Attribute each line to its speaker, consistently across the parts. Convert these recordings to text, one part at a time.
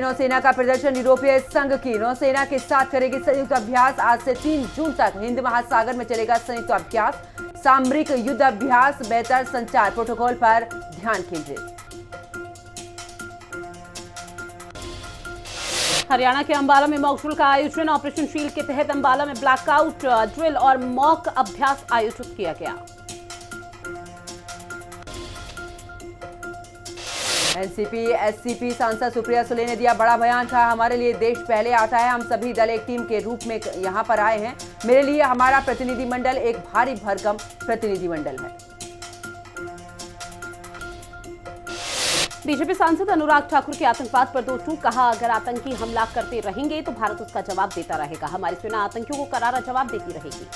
Speaker 1: नौसेना का प्रदर्शन यूरोपीय संघ की नौसेना के साथ करेगी संयुक्त अभ्यास। आज से 3 जून तक हिंद महासागर में चलेगा संयुक्त अभ्यास। सामरिक युद्ध अभ्यास, बेहतर संचार प्रोटोकॉल पर ध्यान केंद्रित।
Speaker 2: हरियाणा के अंबाला में मॉक ड्रिल का आयोजन। ऑपरेशन शील्ड के तहत अंबाला में ब्लैकआउट ड्रिल और मॉक अभ्यास आयोजित किया गया।
Speaker 1: एनसीपी एससीपी सांसद सुप्रिया सुले ने दिया बड़ा बयान। था हमारे लिए देश पहले आता है, हम सभी दल एक टीम के रूप में यहां पर आए हैं। मेरे लिए हमारा प्रतिनिधिमंडल एक भारी भरकम प्रतिनिधिमंडल है।
Speaker 2: बीजेपी सांसद अनुराग ठाकुर के आतंकवाद पर दो टूक। कहा, अगर आतंकी हमला करते रहेंगे तो भारत उसका जवाब देता रहेगा। हमारी सेना आतंकियों को करारा जवाब देती रहेगी।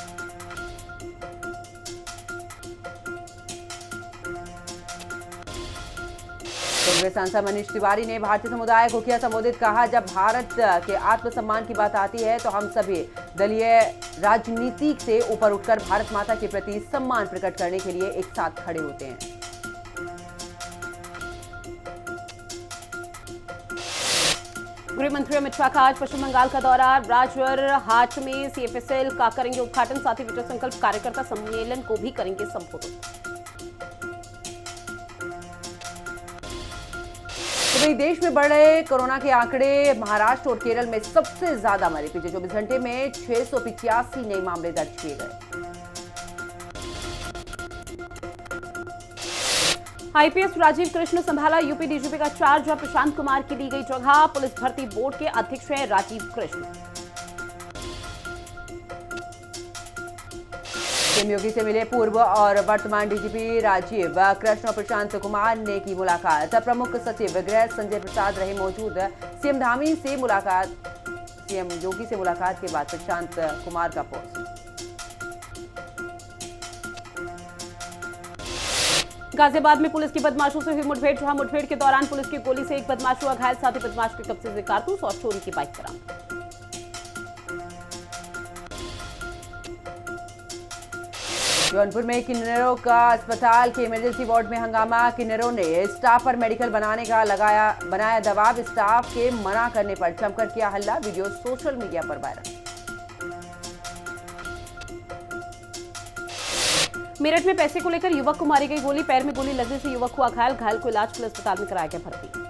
Speaker 1: कांग्रेस सांसद मनीष तिवारी ने भारतीय समुदाय को किया संबोधित। कहा, जब भारत के आत्मसम्मान की बात आती है तो हम सभी दलीय राजनीति से ऊपर उठकर भारत माता के प्रति सम्मान प्रकट करने के लिए एक साथ खड़े होते हैं।
Speaker 2: गृह मंत्री अमित शाह का आज पश्चिम बंगाल का दौरा। राजरहाट में सीएफएसएल का करेंगे उद्घाटन। साथ ही विजय संकल्प कार्यकर्ता सम्मेलन को भी करेंगे संबोधित।
Speaker 1: तो वही देश में बढ़ रहे कोरोना के आंकड़े। महाराष्ट्र और केरल में सबसे ज्यादा मरे। पिछले 24 घंटे में 685 नए मामले दर्ज किए गए।
Speaker 2: आईपीएस राजीव कृष्ण संभाला यूपी डीजीपी का चार्ज। प्रशांत कुमार की दी गई जगह। पुलिस भर्ती बोर्ड के अध्यक्ष हैं राजीव कृष्ण।
Speaker 1: सीएम योगी से मिले पूर्व और वर्तमान डीजीपी राजीव कृष्ण और प्रशांत कुमार ने की मुलाकात। प्रमुख सचिव गृह संजय प्रसाद रहे मौजूद। सीएम धामी से मुलाकात। सीएम योगी से मुलाकात के बाद प्रशांत कुमार का पोस्ट।
Speaker 2: गाजियाबाद में पुलिस की बदमाशों से हुई मुठभेड़। जहां मुठभेड़ के दौरान पुलिस की गोली से एक बदमाश हुआ घायल। साथ ही बदमाश के कब्जे से कारतूस और चोरी की बाइक बरामद।
Speaker 1: जौनपुर में किन्नरों का अस्पताल के इमरजेंसी वार्ड में हंगामा। किन्नरों ने स्टाफ पर मेडिकल बनाने का बनाया दबाव। स्टाफ के मना करने पर जमकर किया हल्ला। वीडियो सोशल मीडिया पर वायरल।
Speaker 2: मेरठ में पैसे को लेकर युवक को मारी गई गोली। पैर में गोली लगने से युवक हुआ घायल। घायल को इलाज के लिए अस्पताल में कराया गया भर्ती।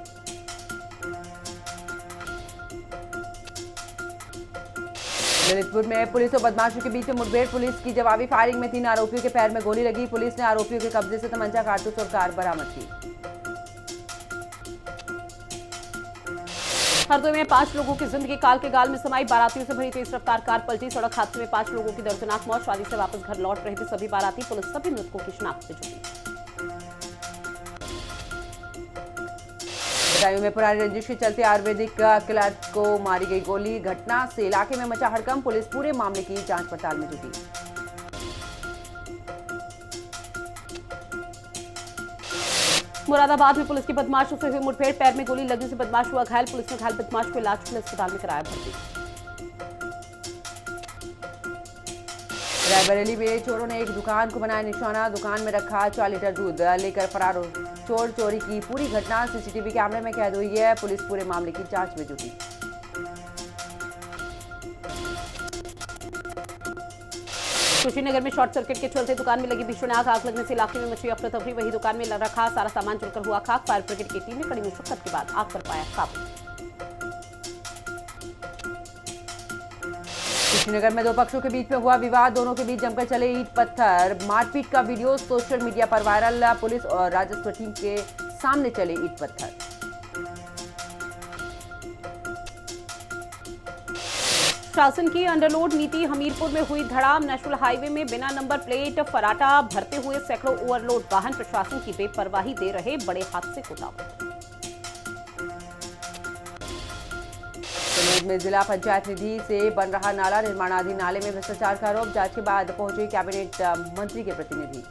Speaker 1: ललितपुर में पुलिस और बदमाशों के बीच मुठभेड़। पुलिस की जवाबी फायरिंग में 3 आरोपियों के पैर में गोली लगी। पुलिस ने आरोपियों के कब्जे से तमंचा, कारतूस और कार बरामद की।
Speaker 2: हरदोई में 5 लोगों की जिंदगी काल के गाल में समाई। बारातियों से भरी तेज रफ्तार कार पलटी। सड़क हादसे में 5 लोगों की दर्दनाक मौत। शादी से वापस घर लौट रहे थे सभी बाराती। पुलिस सभी मृतकों की शिनाख्त से जुटी।
Speaker 1: बदायूं में पुरानी रंजिश के चलते आयुर्वेदिक क्लर्क को मारी गई गोली। घटना से इलाके में मचा हड़कंप। पुलिस पूरे मामले की जांच पड़ताल में जुटी।
Speaker 2: मुरादाबाद में पुलिस की बदमाशों से हुई मुठभेड़। पैर में गोली लगने से बदमाश हुआ घायल। पुलिस ने घायल बदमाश को इलाज के लिए अस्पताल में कराया भर्ती।
Speaker 1: रायबरेली में चोरों ने एक दुकान को बनाया निशाना। दुकान में रखा 4 लीटर दूध लेकर फरार हो। चोर चोरी की पूरी घटना सीसीटीवी कैमरे में कैद हुई है। पुलिस पूरे मामले की जांच में जुटी।
Speaker 2: कुशीनगर में शॉर्ट सर्किट के चलते दुकान में लगी भीषण आग। आग लगने से इलाके में मची अफरा तफरी। वही दुकान में रखा सारा सामान जलकर हुआ खाक। फायर ब्रिगेड की टीम ने कड़ी मुशक्कत के बाद आग पर पाया काबू।
Speaker 1: कुशीनगर में 2 पक्षों के बीच में हुआ विवाद। दोनों के बीच जमकर चले ईंट पत्थर। मारपीट का वीडियो सोशल मीडिया पर वायरल। पुलिस और राजस्व टीम के सामने चले ईंट पत्थर।
Speaker 2: शासन की अंडरलोड नीति। हमीरपुर में हुई धड़ाम। नेशनल हाईवे में बिना नंबर प्लेट फराटा भरते हुए सैकड़ों ओवरलोड वाहन। प्रशासन की बेपरवाही दे रहे बड़े हादसे को दावत।
Speaker 1: में जिला पंचायत निधि से बन रहा नाला। निर्माणाधीन नाले में भ्रष्टाचार का आरोप। जांच के बाद पहुंचे कैबिनेट मंत्री के प्रतिनिधि।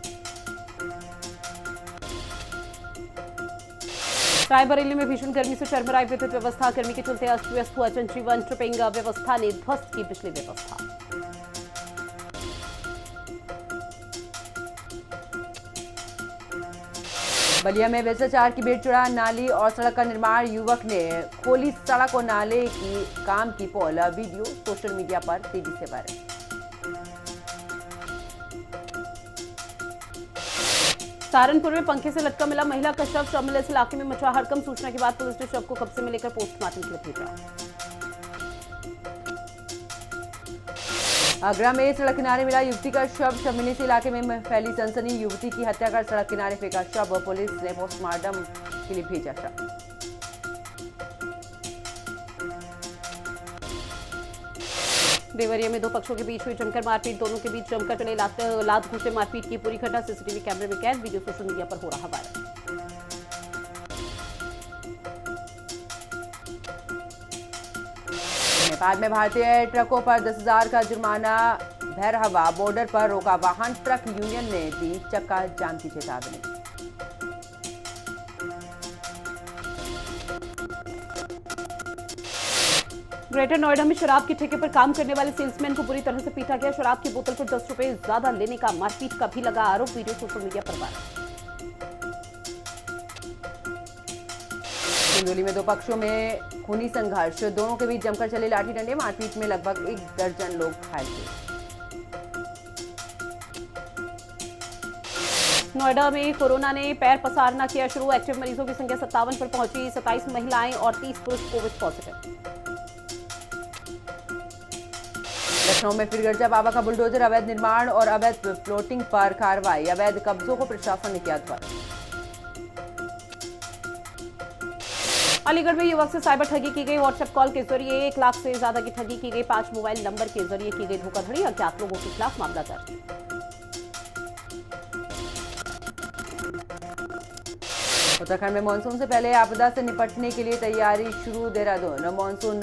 Speaker 2: रायबरेली में भीषण गर्मी से चरमराई विद्युत व्यवस्था। गर्मी के चलते अस्त व्यस्त हुआ जनजीवन। ट्रिपिंग व्यवस्था ने ध्वस्त की बिजली व्यवस्था।
Speaker 1: बलिया में भ्रष्टाचार की भेंट चढ़ा, नाली और सड़क का निर्माण, युवक ने खोली सड़क और नाले की काम की पोल। वीडियो सोशल मीडिया पर तेजी से वायरल।
Speaker 2: सहारनपुर में पंखे से लटका मिला महिला का शव मिले इस इलाके में मचा हड़कंप। सूचना के बाद पुलिस ने शव को कब्जे में लेकर पोस्टमार्टम के लिए भेजा।
Speaker 1: आगरा में सड़क किनारे मिला युवती का शव मिलने से इलाके में फैली सनसनी। युवती की हत्या कर सड़क किनारे फेंका शव, पुलिस ने पोस्टमार्टम के लिए भेजा शव।
Speaker 2: देवरिया में दो पक्षों के बीच हुई जमकर मारपीट, दोनों के बीच जमकर चले लात घूंसे मारपीट की पूरी घटना सीसीटीवी कैमरे में कैद। वीडियो सोशल मीडिया पर हो रहा वायरल।
Speaker 1: नेपाल में भारतीय ट्रकों पर 10,000 का जुर्माना, भैरहवा बॉर्डर पर रोका वाहन। ट्रक यूनियन ने दी चक्का जाम की चेतावनी।
Speaker 2: ग्रेटर नोएडा में शराब के ठेके पर काम करने वाले सेल्समैन को बुरी तरह से पीटा गया। शराब की बोतल पर 10 रुपए ज्यादा लेने का मारपीट का भी लगा आरोप। वीडियो सोशल मीडिया पर वायरल।
Speaker 1: सिंदौली में दो पक्षों में खूनी संघर्ष, दोनों के बीच जमकर चले लाठी डंडे। मारपीट में लगभग 1 दर्जन लोग घायल हुए।
Speaker 2: नोएडा में कोरोना ने पैर पसारना किया शुरू। एक्टिव मरीजों की संख्या 57 पर पहुंची। 27 महिलाएं और 30 पुरुष कोविड पॉजिटिव। लखनऊ में फिर गर्जा बाबा का बुलडोजर, अवैध निर्माण और अवैध प्लॉटिंग पर कार्रवाई। अवैध कब्जों को प्रशासन ने किया ध्वस्त। अलीगढ़ में युवक से साइबर ठगी की गई। व्हाट्सएप कॉल के जरिए 1 लाख से ज्यादा की ठगी की गई। 5 मोबाइल नंबर के जरिए की गई धोखाधड़ी। अज्ञात लोगों के खिलाफ मामला दर्ज। उत्तराखंड में मानसून से पहले आपदा से निपटने के लिए तैयारी शुरू। देहरादून मानसून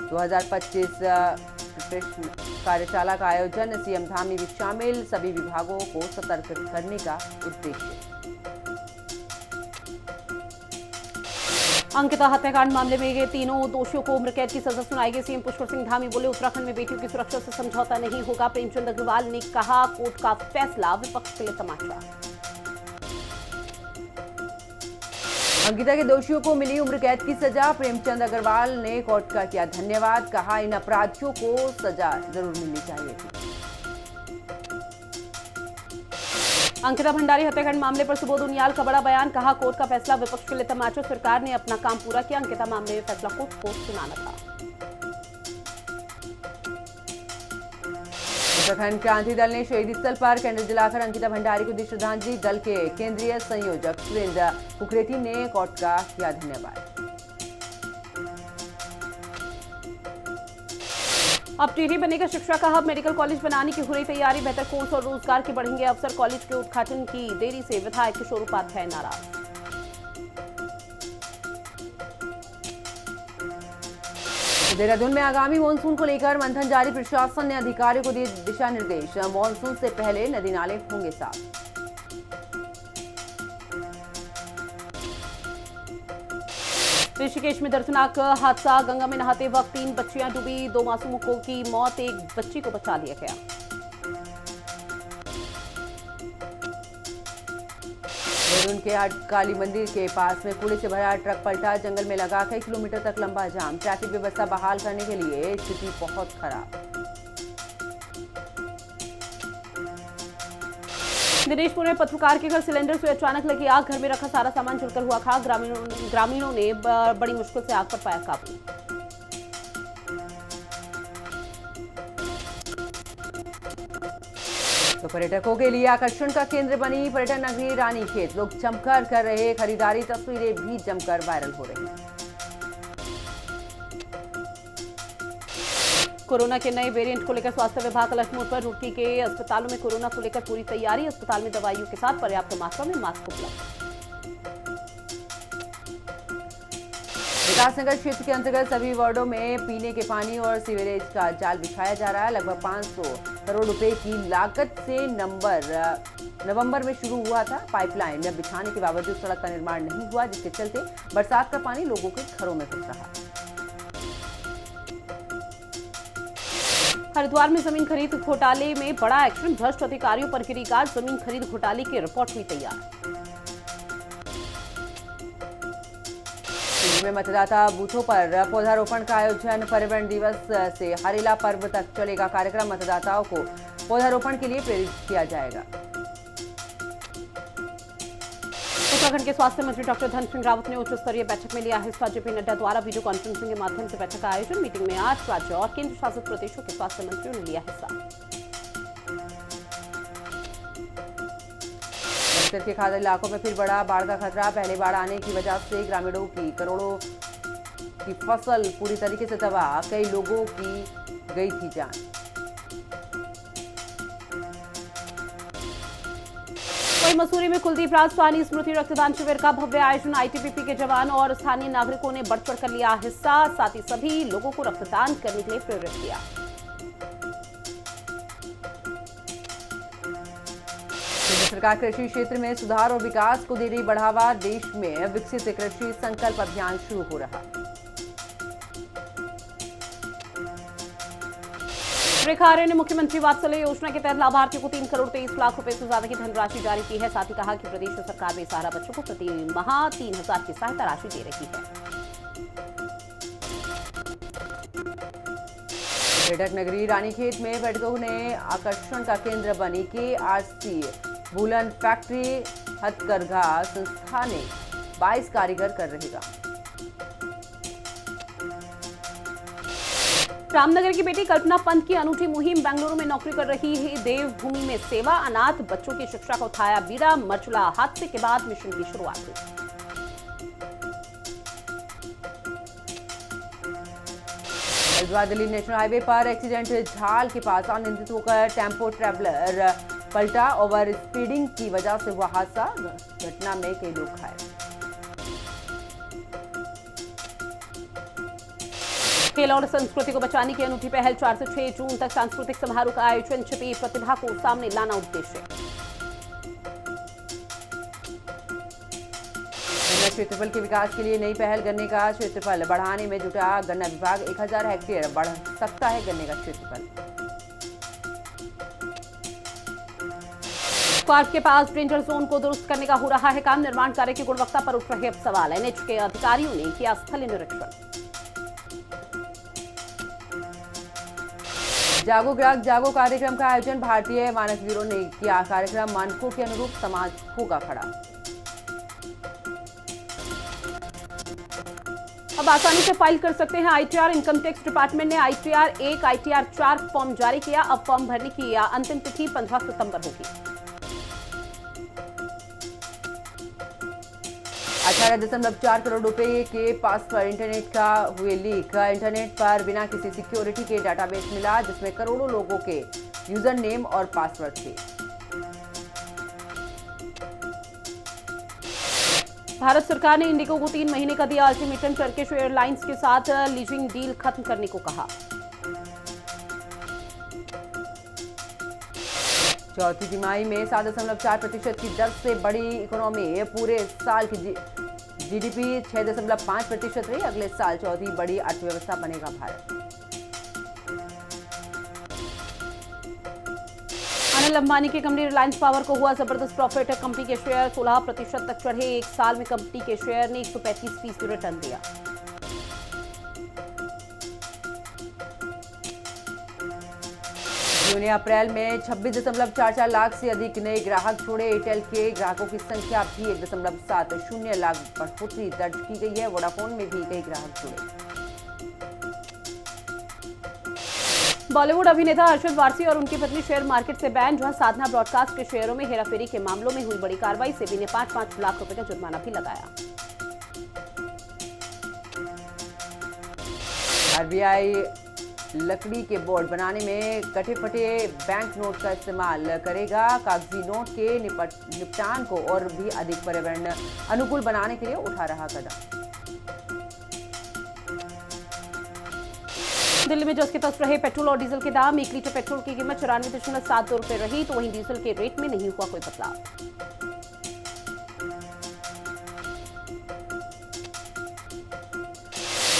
Speaker 2: 2025 प्रश्न कार्यशाला का आयोजन, सीएम धामी भी शामिल। सभी विभागों को सतर्क करने का उद्देश्य। अंकिता हत्याकांड मामले में गए तीनों दोषियों को उम्र कैद की सजा सुनाई गई। सीएम पुष्कर सिंह धामी बोले, उत्तराखंड में बेटियों की सुरक्षा से समझौता नहीं होगा। प्रेमचंद अग्रवाल ने कहा, कोर्ट का फैसला विपक्ष के लिए तमाचा। अंकिता के दोषियों को मिली उम्र कैद की सजा। प्रेमचंद अग्रवाल ने कोर्ट का किया धन्यवाद। कहा, इन अपराधियों को सजा जरूर मिलनी चाहिए थी। अंकिता भंडारी हत्याकांड मामले पर सुबोध उनियाल का बड़ा बयान। कहा, कोर्ट का फैसला विपक्ष के लिए तमाचा। सरकार ने अपना काम पूरा किया। अंकिता मामले में फैसला कोर्ट को सुनाना था। उत्तराखंड क्रांति दल ने शहीदी स्थल पर कैंडल जलाकर अंकिता भंडारी को दी श्रद्धांजलि। दल के केंद्रीय संयोजक सुरेंद्र कुकरेती ने कोर्ट का किया धन्यवाद। अब टिहरी बनेगा शिक्षा का हब। मेडिकल कॉलेज बनाने की हो रही तैयारी। बेहतर कोर्स और रोजगार के बढ़ेंगे अवसर। कॉलेज के उद्घाटन की देरी से विधायक किशोर उपाध्याय नाराज। देहरादून में आगामी मानसून को लेकर मंथन जारी। प्रशासन ने अधिकारियों को दिए दिशा निर्देश। मानसून से पहले नदी नाले होंगे साफ। ऋषिकेश में दर्दनाक हादसा। गंगा में नहाते वक्त 3 बच्चियां डूबी। 2 मासूमों की मौत, 1 बच्ची को बचा लिया गया। देहरादून के काली मंदिर के पास में कूड़े से भरा ट्रक पलटा। जंगल में लगा कई किलोमीटर तक लंबा जाम। ट्रैफिक व्यवस्था बहाल करने के लिए स्थिति बहुत खराब। दिनेशपुर में पत्रकार के घर सिलेंडर से अचानक लगी आग। घर में रखा सारा सामान जलकर हुआ खाक। ग्रामीणों ने बड़ी मुश्किल से आग पर पाया काबू। तो पर्यटकों के लिए आकर्षण का केंद्र बनी पर्यटन नगरी रानीखेत। लोग जमकर कर रहे खरीदारी। तस्वीरें भी जमकर वायरल हो रही। कोरोना के नए वेरिएंट को लेकर स्वास्थ्य विभाग अलर्ट मोड पर। रुड़की के अस्पतालों में कोरोना को लेकर पूरी तैयारी। अस्पताल में दवाइयों के साथ पर्याप्त मात्रा में मास्क उपलब्ध। विकासनगर क्षेत्र के अंतर्गत सभी वार्डों में पीने के पानी और सीवरेज का जाल बिछाया जा रहा है। लगभग 500 करोड़ रुपए की लागत से नवंबर में शुरू हुआ था। पाइपलाइन बिछाने के बावजूद सड़क का निर्माण नहीं हुआ, जिसके चलते बरसात का पानी लोगों के घरों में घुस रहा। हरिद्वार में जमीन खरीद घोटाले में बड़ा एक्शन। भ्रष्ट अधिकारियों पर गिरी गाज। जमीन खरीद घोटाले की रिपोर्ट हुई तैयार। दिल्ली में मतदाता बूथों पर पौधारोपण का आयोजन। पर्यावरण दिवस से हरेला पर्व तक चलेगा कार्यक्रम। मतदाताओं को पौधारोपण के लिए प्रेरित किया जाएगा।
Speaker 3: उत्तराखंड के स्वास्थ्य मंत्री डॉक्टर धन सिंह रावत ने उच्च स्तरीय बैठक में लिया हिस्सा। जेपी नड्डा द्वारा वीडियो कॉन्फ्रेंसिंग के माध्यम से बैठक का आयोजन। मीटिंग में 8 राज्य और केंद्र शासित प्रदेशों के स्वास्थ्य मंत्रियों ने लिया हिस्सा।
Speaker 2: बस्तर के खाड़ी इलाकों में फिर बढ़ा बाढ़ का खतरा। पहले बाढ़ आने की वजह से ग्रामीणों की करोड़ों की फसल पूरी तरीके से तबाह। कई लोगों की गई थी जान।
Speaker 3: वहीं मसूरी में कुलदीप राजस्वानी स्मृति रक्तदान शिविर का भव्य आयोजन। आईटीबीपी के जवान और स्थानीय नागरिकों ने बढ़ चढ़कर लिया हिस्सा। साथ ही सभी लोगों को रक्तदान करने के लिए प्रेरित किया।
Speaker 2: केंद्र सरकार कृषि क्षेत्र में सुधार और विकास को दे रही बढ़ावा। देश में विकसित कृषि संकल्प अभियान शुरू हो रहा।
Speaker 3: रेखा आर्य ने मुख्यमंत्री वात्सल्य योजना के तहत लाभार्थियों को 3 करोड़ 23 लाख रुपए से ज्यादा की धनराशि जारी की है। साथ ही कहा कि प्रदेश सरकार बेसहारा बच्चों को प्रति माह 3,000 की सहायता राशि दे रही है।
Speaker 2: पर्यटक नगरी रानीखेत में पर्यटकों ने आकर्षण का केंद्र बनी। KRC वूलन फैक्ट्री हथकरघा संस्था ने 22 कारीगर कर रहेगा।
Speaker 3: रामनगर की बेटी कल्पना पंत की अनूठी मुहिम। बेंगलुरु में नौकरी कर रही है देवभूमि में सेवा। अनाथ बच्चों की शिक्षा का उठाया बीड़ा। मचुला हादसे के बाद मिशन की शुरुआत हुई।
Speaker 2: हरिद्वार दिल्ली नेशनल हाईवे पर एक्सीडेंट। झाल के पास अनियंत्रित होकर टेम्पो ट्रैवलर पलटा। ओवर स्पीडिंग की वजह से हुआ हादसा। घटना में कई लोग घायल।
Speaker 3: खेल और संस्कृति को बचाने की अनूठी पहल। 4 से 6 जून तक सांस्कृतिक समारोह का आयोजन। छिपी प्रतिभा को सामने लाना उद्देश्य।
Speaker 2: गन्ना क्षेत्रफल के विकास के लिए नई पहल। गन्ने का क्षेत्रफल बढ़ाने में जुटा गन्ना विभाग। 1000 हेक्टेयर बढ़ सकता है गन्ने का क्षेत्रफल।
Speaker 3: स्क्वाड के पास डेंजर जोन को दुरुस्त करने का हो रहा है काम। निर्माण कार्य की गुणवत्ता पर उठ रहे अब सवाल। NH के अधिकारियों ने किया स्थलीय निरीक्षण।
Speaker 2: जागो ग्राहक जागो कार्यक्रम का आयोजन। भारतीय मानक ब्यूरो ने किया कार्यक्रम। मानकों के अनुरूप समाज होगा खड़ा।
Speaker 3: अब आसानी से फाइल कर सकते हैं ITR। इनकम टैक्स डिपार्टमेंट ने ITR 1, ITR 4 फॉर्म जारी किया। अब फॉर्म भरने की अंतिम तिथि 15 सितंबर होगी।
Speaker 2: 18.4 करोड़ रुपए के पासवर्ड इंटरनेट का हुए लीक। इंटरनेट पर बिना किसी सिक्योरिटी के डाटाबेस मिला जिसमें करोड़ों लोगों के यूजर नेम और पासवर्ड थे।
Speaker 3: भारत सरकार ने इंडिगो को 3 महीने का दिया अल्टीमेटम। टर्किश एयरलाइंस के साथ लीजिंग डील खत्म करने को कहा।
Speaker 2: चौथी तिमाही में 7.4% की दर से बड़ी इकोनॉमी। पूरे साल की GDP 6.5% रही। अगले साल चौथी बड़ी अर्थव्यवस्था बनेगा भारत।
Speaker 3: अनिल अंबानी की कंपनी रिलायंस पावर को हुआ जबरदस्त प्रॉफिट। कंपनी के शेयर 16% तक चढ़े। एक साल में कंपनी के शेयर ने 135% रिटर्न दिया।
Speaker 2: जून या अप्रैल में 26.44 लाख से अधिक नए ग्राहक छोड़े। एयरटेल के ग्राहकों की संख्या भी 1.70 लाख बढ़ोतरी दर्ज की गई है। वोडाफोन में भी कई ग्राहक जुड़े।
Speaker 3: बॉलीवुड अभिनेता अरशद वारसी और उनकी पत्नी शेयर मार्केट से बैन। जहां साधना ब्रॉडकास्ट के शेयरों में हेराफेरी के मामलों में हुई बड़ी कार्रवाई। सेबी ने 5-5 लाख रुपए का जुर्माना भी लगाया।
Speaker 2: RBI लकड़ी के बोर्ड बनाने में कटे फटे बैंक नोट का इस्तेमाल करेगा। कागजी नोट के निपटान को और भी अधिक पर्यावरण अनुकूल बनाने के लिए उठा रहा कदम।
Speaker 3: दिल्ली में जस के तस रहे पेट्रोल और डीजल के दाम। 1 लीटर पेट्रोल की कीमत 94.72 रुपए रही तो वहीं डीजल के रेट में नहीं हुआ कोई बदलाव।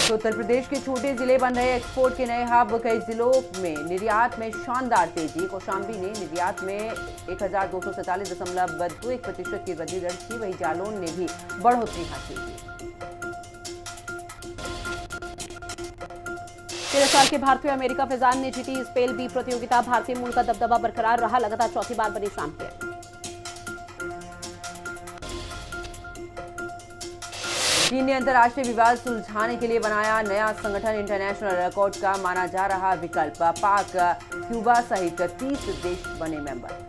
Speaker 2: तो उत्तर प्रदेश के छोटे जिले बन रहे एक्सपोर्ट के नए हब। कई जिलों में निर्यात में शानदार तेजी। कौशाम्बी ने निर्यात में 1247.21% की वृद्धि दर्ज की। वहीं जालौन ने भी बढ़ोतरी हासिल की।
Speaker 3: तिरस्कार के भारतीय अमेरिका फैजान ने जीती स्पेल बी प्रतियोगिता। भारतीय मूल का दबदबा बरकरार रहा, लगातार चौथी बार बने चैंपियन।
Speaker 2: चीन ने अंतर्राष्ट्रीय विवाद सुलझाने के लिए बनाया नया संगठन। इंटरनेशनल कोर्ट का माना जा रहा विकल्प। पाक, क्यूबा सहित 30 देश बने मेंबर।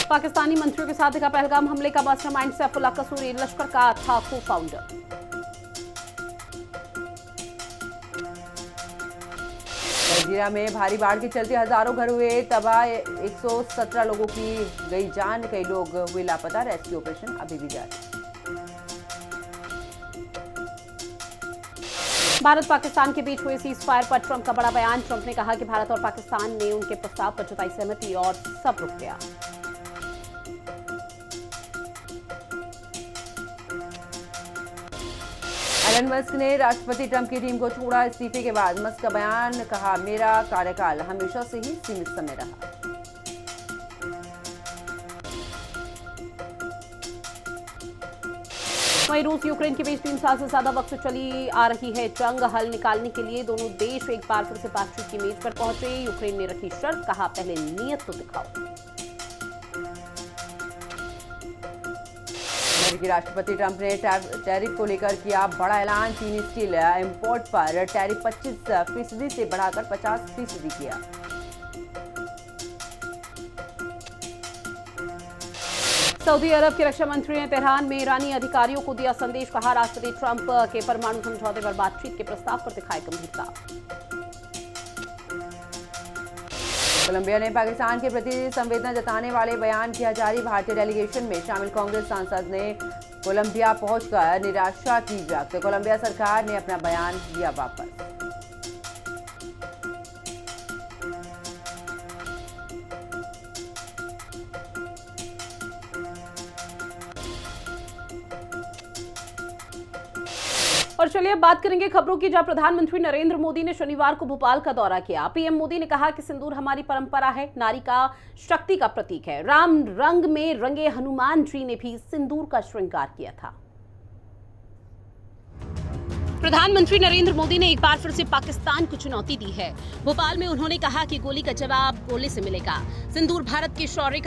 Speaker 3: पाकिस्तानी मंत्रियों के साथ देखा पहलगाम हमले का मास्टरमाइंड सैफुल्लाह कसूरी, लश्कर का था को फाउंडर।
Speaker 2: जजीरा में भारी बाढ़ के चलते हजारों घर हुए तबाह। 117 लोगों की गई जान, कई लोग हुए लापता। रेस्क्यू ऑपरेशन अभी भी जारी।
Speaker 3: भारत पाकिस्तान के बीच हुए सीज फायर पर ट्रंप का बड़ा बयान। ट्रंप ने कहा कि भारत और पाकिस्तान ने उनके प्रस्ताव पर जताई सहमति और सब रुक गया।
Speaker 2: एलन मस्क ने राष्ट्रपति ट्रंप की टीम को छोड़ा इस्तीफे के बाद। मस्क का बयान, कहा मेरा कार्यकाल हमेशा से ही सीमित समय रहा।
Speaker 3: वहीं रूस यूक्रेन के बीच 3 साल से ज्यादा वक्त से चली आ रही है जंग। हल निकालने के लिए दोनों देश एक बार फिर से बातचीत की मेज पर पहुंचे। यूक्रेन ने रखी शर्त, कहा पहले नीयत तो दिखाओ।
Speaker 2: अमेरिकी राष्ट्रपति ट्रंप ने टैरिफ को लेकर किया बड़ा ऐलान। चीनी स्टील इंपोर्ट पर टैरिफ 25% से बढ़ाकर 50% किया।
Speaker 3: सऊदी अरब के रक्षा मंत्री ने तेहरान में ईरानी अधिकारियों को दिया संदेश, कहा राष्ट्रपति ट्रंप के परमाणु समझौते पर बातचीत के प्रस्ताव पर दिखाए गंभीरता।
Speaker 2: कोलंबिया ने पाकिस्तान के प्रति संवेदना जताने वाले बयान किया जारी। भारतीय डेलीगेशन में शामिल कांग्रेस सांसद ने कोलंबिया पहुंचकर निराशा की व्यक्त। कोलंबिया सरकार ने अपना बयान लिया वापस।
Speaker 3: और चलिए अब बात करेंगे खबरों की, जहां प्रधानमंत्री नरेंद्र मोदी ने शनिवार को भोपाल का दौरा किया। पीएम मोदी ने कहा कि सिंदूर हमारी परंपरा है, नारी का शक्ति का प्रतीक है। राम रंग में रंगे हनुमान जी ने भी सिंदूर का श्रृंगार किया था। प्रधानमंत्री नरेंद्र मोदी ने एक बार फिर से पाकिस्तान को चुनौती दी है। भोपाल में उन्होंने कहा कि गोली का जवाब गोले से मिलेगा। सिंदूर भारत के शौर्य